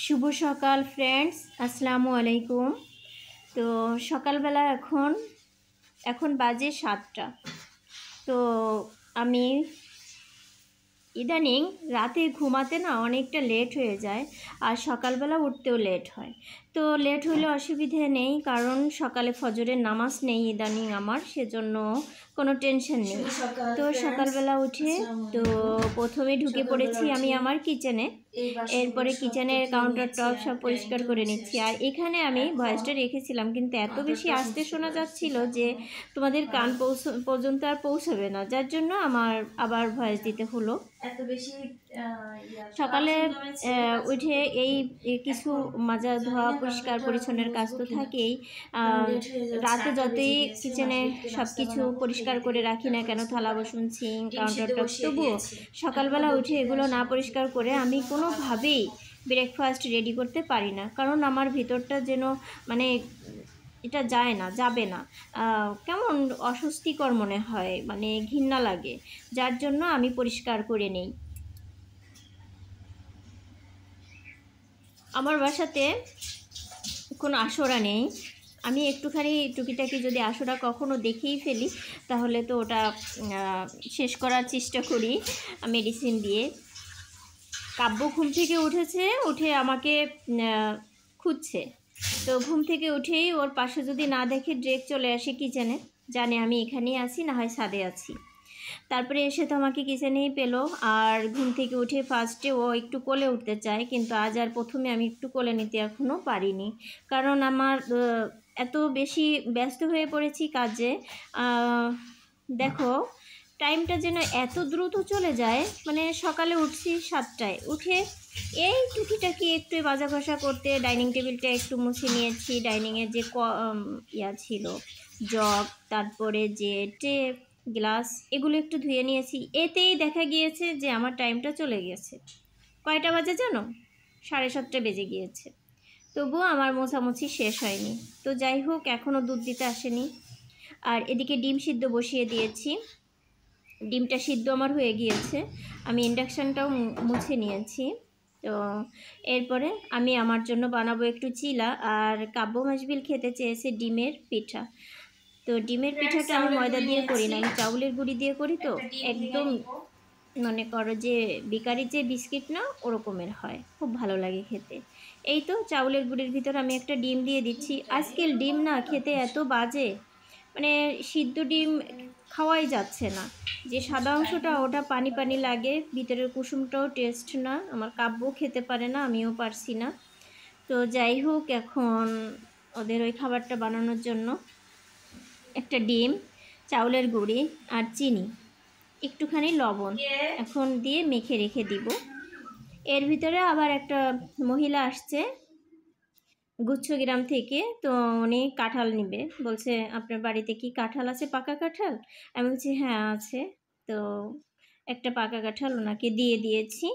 শুভ সকাল ফ্রেন্ডস, আসসালামু আলাইকুম। তো সকালবেলা এখন বাজে 7টা। তো আমি ইদানিং রাতে ঘুমাতে না অনেকটা লেট হয়ে যায়, আর সকালবেলা উঠতেও লেট হয়। তো লেট হলে অসুবিধে নেই, কারণ সকালে ফজরের নামাজ নেই ইদানিং আমার, সেজন্য কোনো টেনশন নেই। তো সকালবেলা উঠে তো প্রথমে ঢুকে পড়েছি আমি আমার কিচেনে। এরপরে কিচেনের কাউন্টার টপ সব পরিষ্কার করে নিচ্ছি। আর এখানে আমি ভয়েসটা রেখেছিলাম, কিন্তু এত বেশি আস্তে শোনা যাচ্ছিল যে তোমাদের কান পর্যন্ত আর পৌঁছাবে না, যার জন্য আমার আবার ভয়েস দিতে হলো। এত বেশি সকালে উঠে এই কিছু মাজা ধোয়া পরিষ্কার পরিচ্ছন্নের কাজ তো থাকেই। রাতে যতই কিচেনে সব কিছু পরিষ্কার করে রাখি না কেন, থালা বাসন সিঙ্ক কাউন্টার টপ, তবুও সকালবেলা উঠে এগুলো না পরিষ্কার করে আমি কোনোভাবেই ব্রেকফাস্ট রেডি করতে পারি না। কারণ আমার ভিতরটা যেন মানে এটা যাবে না, কেমন অস্বস্তিকর মনে হয়, মানে ঘৃণা লাগে, যার জন্য আমি পরিষ্কার করে নেই। আমার বাসাতে কোনো আশড়া নেই, আমি একটুখানি টুকিটাকি যদি আশড়া কখনো দেখেই ফেলি তাহলে তো ওটা শেষ করার চেষ্টা করি মেডিসিন দিয়ে। কাব্য ঘুম থেকে উঠে আমাকে খুঁজছে। তো ঘুম থেকে উঠেই ওর পাশে যদি না দেখে ডিরেক্ট চলে আসে কিচেনে, জানে আমি এখানেই আছি, না হয় ছাদে আছি। তারপরে এসে তো আমাকে কিচেনেই পেলো। আর ঘুম থেকে উঠে ফার্স্টে ও একটু কোলে উঠতে চায়, কিন্তু আজ আর প্রথমে আমি একটু কোলে নিতে এখনও পারিনি, কারণ আমার এত বেশি ব্যস্ত হয়ে পড়েছি কাজে। দেখো টাইমটা যেন এত দ্রুত চলে যায়, মানে সকালে উঠছি 7টায়, উঠে এই টুকিটাকি একটু বাজা ঘষা করতে ডাইনিং টেবিলটা একটু মুছে নিয়েছি। ডাইনিংয়ের যে ছিল জগ, তারপরে যে টেপ গ্লাস, এগুলো একটু ধুয়ে নিয়েছি। এতেই দেখা গিয়েছে যে আমার টাইমটা চলে গেছে। কয়টা বাজে জানো? 7:30 বেজে গিয়েছে, তবুও আমার মোছামুছি শেষ হয়নি। তো যাই হোক, এখনও দুধ দিতে আসেনি। আর এদিকে ডিম সিদ্ধ বসিয়ে দিয়েছি, ডিমটা সিদ্ধ আমার হয়ে গিয়েছে। আমি ইন্ডাকশানটাও মুছে নিয়েছি। তো এরপরে আমি আমার জন্য বানাবো একটু চিলা, আর কাব্য মাসবিল খেতে চেয়েছে ডিমের পিঠা। তো ডিমের পিঠাটা আমি ময়দা দিয়ে করি না, আমি চাউলের গুঁড়ি দিয়ে করি। তো একদম মনে করো যে বেকারির যে বিস্কিট না, ওরকমের হয়, খুব ভালো লাগে খেতে। এই তো চাউলের গুঁড়ির ভিতর আমি একটা ডিম দিয়ে দিচ্ছি। আজকাল ডিম না খেতে এত বাজে, মানে সিদ্ধ ডিম খাওয়াই যাচ্ছে না। যে সাদা অংশটা ওটা পানি পানি লাগে, ভিতরের কুসুমটাও টেস্ট না। আমার কাব্য খেতে পারে না, আমিও পারছি না। তো যাই হোক, এখন ওদের ওই খাবারটা বানানোর জন্য একটা ডিম, চাউলের গুঁড়ি আর চিনি, একটুখানি লবণ এখন দিয়ে মেখে রেখে দিব। এর ভিতরে আবার একটা মহিলা আসছে গুচ্ছগ্রাম থেকে। তো উনি কাঁঠাল নিবে, বলছে আপনার বাড়িতে কি কাঁঠাল আছে, পাকা কাঁঠাল? আমি বলছি হ্যাঁ আছে। তো একটা পাকা কাঁঠাল ওনাকে দিয়ে দিয়েছি।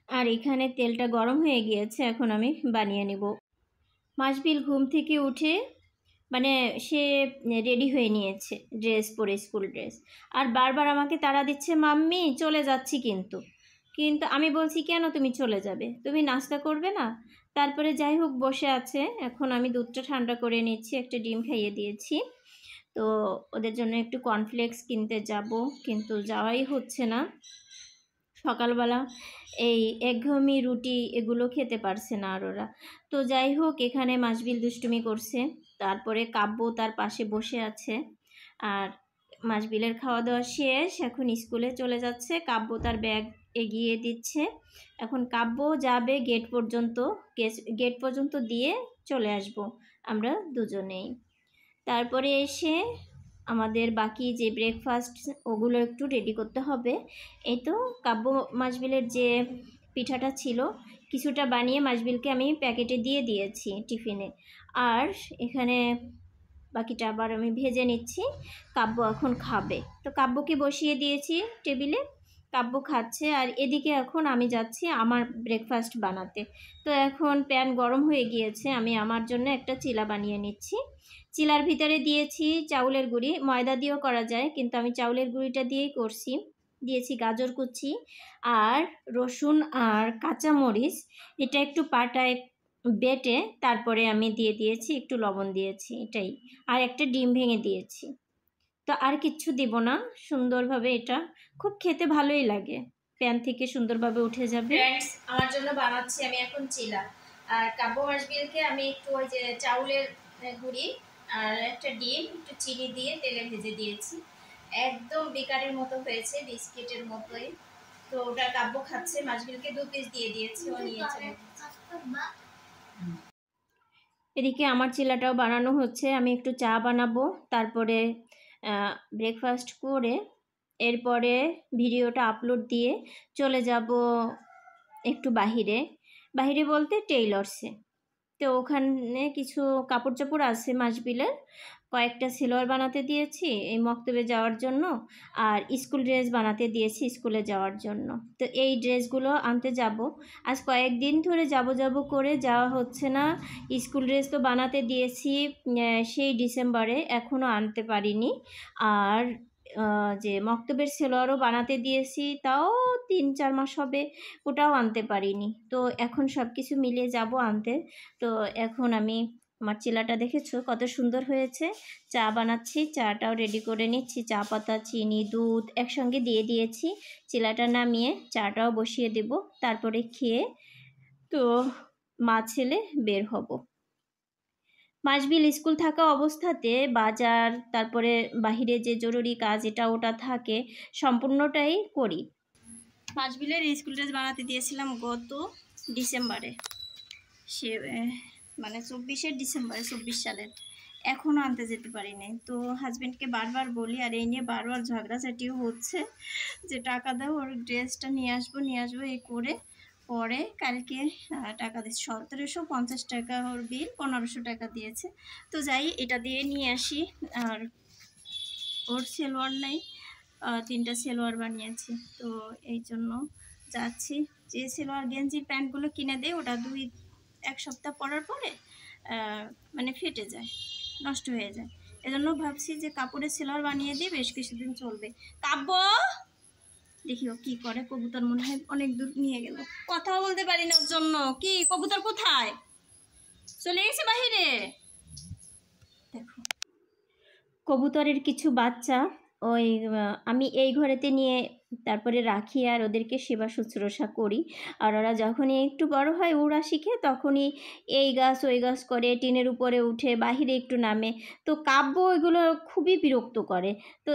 আর এখানে তেলটা গরম হয়ে গিয়েছে, এখন আমি বানিয়ে নেব। মাসবিল ঘুম থেকে উঠে মানে সে রেডি হয়ে নিয়েছে, ড্রেস পরে, স্কুল ড্রেস, আর বারবার আমাকে তাড়া দিচ্ছে, মাম্মি চলে যাচ্ছি। কিন্তু আমি বলছি কেন তুমি চলে যাবে, তুমি নাস্তা করবে না? তারপরে যাই হোক বসে আছে। এখন আমি দুধটা ঠান্ডা করে নিচ্ছি, একটা ডিম খাইয়ে দিয়েছি। তো ওদের জন্য একটু কর্নফ্লেক্স কিনতে যাব, কিন্তু যাওয়াই হচ্ছে না। সকালবেলা এই একঘেয়েমি রুটি এগুলো খেতে পারছে না আর ওরা। তো যাই হোক, এখানে মাসবিল দুষ্টুমি করছে, তারপরে কাব্য তার পাশে বসে আছে। আর মাসবিলের খাওয়া দাওয়া শেষ, এখন স্কুলে চলে যাচ্ছে। কাব্য তার ব্যাগ এগিয়ে দিচ্ছে। এখন কাব্য যাবে গেট পর্যন্ত দিয়ে চলে আসব আমরা দুজনেই। তারপরে এসে আমাদের বাকি যে ব্রেকফাস্ট ওগুলো একটু রেডি করতে হবে। এই তো কাব্য মাসবিলের যে পিঠাটা ছিল কিছুটা বানিয়ে মাসবিলকে আমি প্যাকেটে দিয়ে দিয়েছি টিফিনে, আর এখানে বাকিটা আবার আমি ভেজে নিচ্ছি। কাব্য এখন খাবে, তো কাব্যকে বসিয়ে দিয়েছি টেবিলে, কাব্য খাচ্ছে। আর এদিকে এখন আমি যাচ্ছি আমার ব্রেকফাস্ট বানাতে। তো এখন প্যান গরম হয়ে গিয়েছে, আমি আমার জন্য একটা চিলা বানিয়ে নিচ্ছি। চিলার ভিতরে দিয়েছি চাউলের গুঁড়ি, ময়দা দিয়েও করা যায়, কিন্তু আমি চাউলের গুঁড়িটা দিয়েই করছি। দিয়েছি গাজর কুচি আর রসুন আর কাঁচামরিচ, এটা একটু পাটায় বেটে তারপরে আমি দিয়ে দিয়েছি, একটু লবণ দিয়েছি, এটাই। আর একটা ডিম ভেঙে দিয়েছি। তো আর কিচ্ছু দিব না। সুন্দরভাবে এটা খুব খেতে ভালোই লাগে, প্যান থেকে সুন্দরভাবে উঠে যাবে। ফ্রেন্ডস, আমার জন্য বানাচ্ছি আমি এখন চিলা। আর কাব্য মাসবিলকে আমি একটু ওই যে চাউলের গুঁড়ি আর একটা ডিম একটু চিনি দিয়ে তেলে ভেজে দিয়েছি, একদম বেকারের মতো হয়েছে, বিস্কিটের মতোই। তো ওটা কাব্য খাচ্ছে, মাসবিলকে 2 পিস দিয়ে দিয়েছি, ও নিয়েছে। এদিকে আমার চিলাটাও বানানো হচ্ছে, আমি একটু চা বানাবো, তারপরে ব্রেকফাস্ট করে এরপরে ভিডিওটা আপলোড দিয়ে চলে যাব একটু বাহিরে বলতে টেইলর্সে। তো ওখানে কিছু কাপড় চাপড় আছে মাসবিলের, কয়েকটা সেলোয়ার বানাতে দিয়েছি এই মক্তবে যাওয়ার জন্য, আর স্কুল ড্রেস বানাতে দিয়েছি স্কুলে যাওয়ার জন্য। তো এই ড্রেসগুলো আনতে যাব। আজ কয়েকদিন ধরে যাব করে যাওয়া হচ্ছে না। স্কুল ড্রেস তো বানাতে দিয়েছি সেই ডিসেম্বরে, এখনও আনতে পারিনি। আর যে মক্তবের সেলোয়ারও বানাতে দিয়েছি, তাও 3-4 মাস হবে, ওটাও আনতে পারিনি। তো এখন সব কিছু মিলিয়ে যাব আনতে। তো এখন আমি আমার চিলাটা দেখেছো কত সুন্দর হয়েছে। চা বানাচ্ছি, চাটাও রেডি করে নিচ্ছি, চা পাতা চিনি দুধ একসঙ্গে দিয়ে দিয়েছি। চিলাটা নামিয়ে চাটাও বসিয়ে দেব, তারপরে খেয়ে তো মা ছেলে বের হব। মাসবিল স্কুল থাকা অবস্থাতে বাজার, তারপরে বাহিরে যে জরুরি কাজ এটা ওটা থাকে, সম্পূর্ণটাই করি। মাসবিলের স্কুল ড্রেস বানাতে দিয়েছিলাম গত ডিসেম্বরে, সে মানে 24 ডিসেম্বরে 24 সালের, এখনও আনতে যেতে পারি নাই। তো হাজব্যান্ডকে বারবার বলি, আর এই নিয়ে বারবার ঝগড়াঝাটিও হচ্ছে যে টাকা দাও, ওর ড্রেসটা নিয়ে আসবো এই করে। পরে কালকে টাকা দিচ্ছে 1750 টাকা, ওর বিল 1500 টাকা দিয়েছে। তো যাই, এটা দিয়ে নিয়ে আসি। আর ওর সেলোয়ার নাই, 3টা সেলোয়ার বানিয়েছি, তো এই জন্য যাচ্ছি। যে সেলোয়ার গেঞ্জির প্যান্টগুলো কিনে দেয়, ওটা 1 সপ্তাহ পরার পরে মানে ফেটে যায়, নষ্ট হয়ে যায়। এজন্য ভাবছি যে কাপড়ের সেলোয়ার বানিয়ে দিয়ে বেশ কিছুদিন চলবে। কাব্য, দেখি ও কি করে। কবুতর মনে হয় অনেক দূর নিয়ে গেল, কথাও বলতে পারি না ওর জন্য। কি কবুতর কোথায় চলে গেছে বাহিরে? দেখো কবুতরের কিছু বাচ্চা ওই আমি এই ঘরেতে নিয়ে তারপরে রাখি, আর ওদেরকে সেবা শুশ্রূষা করি। আর ওরা যখনই একটু বড় হয় উড়া শিখে, তখনই এই গাছ ওই গাছ করে, টিনের উপরে উঠে বাহিরে একটু নামে। তো কাব্য ওইগুলো খুবই বিরক্ত করে। তো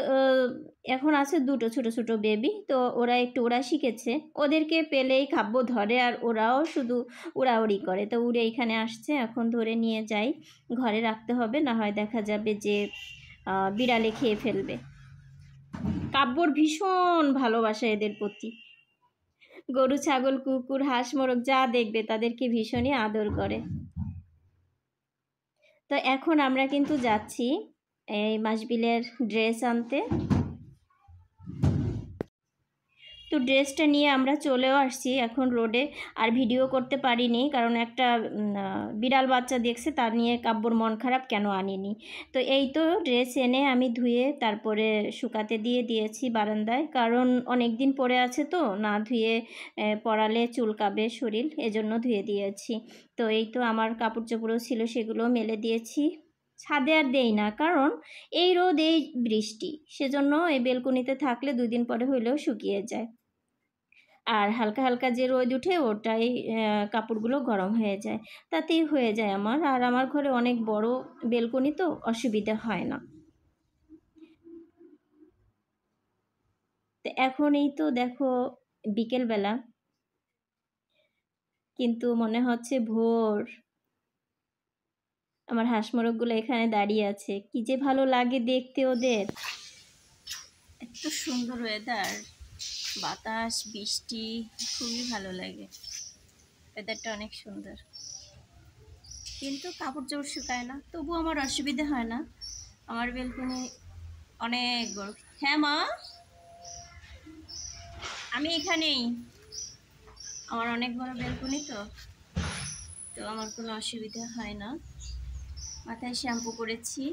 এখন আছে 2টো ছোটো ছোটো বেবি, তো ওরা একটু ওড়া শিখেছে, ওদেরকে পেলেই কাব্য ধরে, আর ওরাও শুধু উড়াউড়ি করে। তো উড়ে এখানে আসছে, এখন ধরে নিয়ে যাই, ঘরে রাখতে হবে, না হয় দেখা যাবে যে বিড়ালে খেয়ে ফেলবে। কাব্যর ভীষণ ভালোবাসা এদের প্রতি, গরু ছাগল কুকুর হাঁস মোরগ যা দেখবে তাদেরকে ভীষণই আদর করে। তো এখন আমরা কিন্তু যাচ্ছি এই মাসবিলের ড্রেস আনতে। তো ড্রেসটা নিয়ে আমরা চলেও আসছি এখন রোডে। আর ভিডিও করতে পারিনি, কারণ একটা বিড়াল বাচ্চা দেখছে, তার নিয়ে কাব্যর মন খারাপ, কেন আনিনি। তো এই তো ড্রেস এনে আমি ধুয়ে তারপরে শুকাতে দিয়ে দিয়েছি বারান্দায়, কারণ অনেক দিন পরে আছে, তো না ধুয়ে পরালে চুলকাবে শরীর, এজন্য ধুয়ে দিয়েছি। তো এই তো আমার কাপড় চোপড়ও ছিল, সেগুলো মেলে দিয়েছি। ছাদে আর দেই না, কারণ এই রোদ এই বৃষ্টি, সেজন্য এই বেলকনিতে থাকলে 2 দিন পরে হইলেও শুকিয়ে যায়। আর হালকা হালকা যে রোদ উঠে ওটাই কাপড়গুলো গরম হয়ে যায়, তাতেই হয়ে যায় আমার। আর আমার ঘরে অনেক বড় বেলকনি, তো অসুবিধা হয় না। তো এখন এই তো দেখো বিকেলবেলা, কিন্তু মনে হচ্ছে ভোর। আমার হাঁস মোরগগুলো এখানে দাঁড়িয়ে আছে, কি যে ভালো লাগে দেখতে ওদের। এত সুন্দর ওয়েদার, বাতাস বৃষ্টি, খুবই ভালো লাগে, ওয়েদারটা অনেক সুন্দর। কিন্তু কাপড় চোপড় শুকায় না, তবু আমার অসুবিধা হয় না, আমার বেলকনি অনেক বড়। হ্যাঁ মা, আমি এখানেই, আমার অনেক বড় বেলকনি, তো তো আমার কোনো অসুবিধা হয় না। মাথায় শ্যাম্পু করেছি,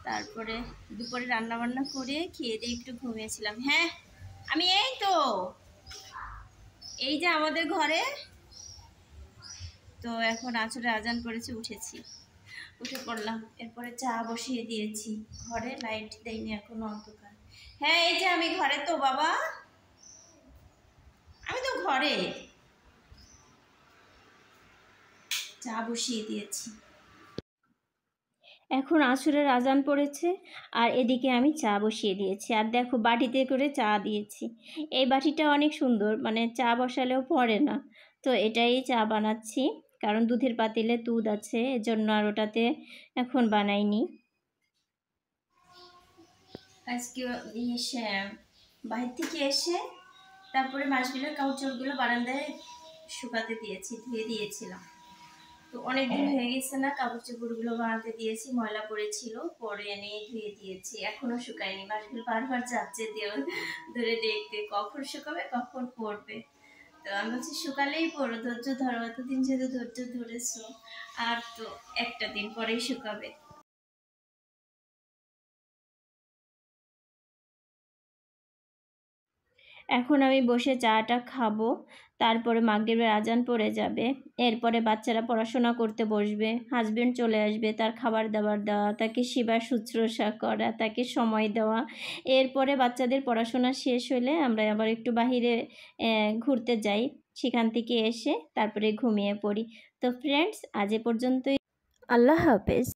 তারপরে দুপুরে রান্নাবান্না করে খেয়ে দিয়ে একটু ঘুমিয়েছিলাম। হ্যাঁ আমি এই যে আমাদের ঘরে তো এখন আসরে আজান পড়েছে, উঠে পড়লাম। এরপরে চা বসিয়ে দিয়েছি, ঘরে লাইট দেয়নি এখনো, অন্ধকার। হ্যাঁ এই যে আমি ঘরে তো বাবা, আমি তো ঘরে চা বসিয়ে দিয়েছি। এখন আসরের আজান পড়েছে আর এদিকে আমি চা বসিয়ে দিয়েছি। আর দেখো বাটিতে করে চা দিয়েছি। এই বাটিটা অনেক সুন্দর, মানে চা বসালেও পড়ে না। তো এটাই চা বানাচ্ছি, কারণ দুধের পাতিলে দুধ আছে, এজন্য আর ওটাতে এখন বানাইনি। আজকে এসে বাইরে থেকে এসে তারপরে মাছগুলোর কাউচগুলো বারান্দায় শুকাতে দিয়েছি, ধুয়ে দিয়েছিলাম। তো অনেক দিন হয়ে গেছে না, কাপড় চোপড়গুলো বানাতে দিয়েছি, ময়লা পড়েছিল, পরে এনে ধুয়ে দিয়েছি, এখনো শুকায়নি। মাছগুলো বারবার যাচ্ছে ধরে দেখতে কখন শুকাবে কখন পড়বে। তো আমি বলছি শুকালেই পড়ো, ধৈর্য ধরো, এতদিন যেহেতু ধৈর্য ধরেছো, আর তো একটা দিন পরেই শুকাবে। এখন আমি বসে চাটা খাবো, তারপরে মাগরিবের আজান পড়ে যাবে। এরপরে বাচ্চারা পড়াশোনা করতে বসবে, হাজবেন্ড চলে আসবে, তার খাবার দাবার দেওয়া, তাকে সেবা শুশ্রূষা করা, তাকে সময় দেওয়া। এরপরে বাচ্চাদের পড়াশোনা শেষ হলে আমরা আবার একটু বাহিরে ঘুরতে যাই, সেখান থেকে এসে তারপরে ঘুমিয়ে পড়ি। তো ফ্রেন্ডস, আজ এ পর্যন্তই। আল্লাহ হাফেজ।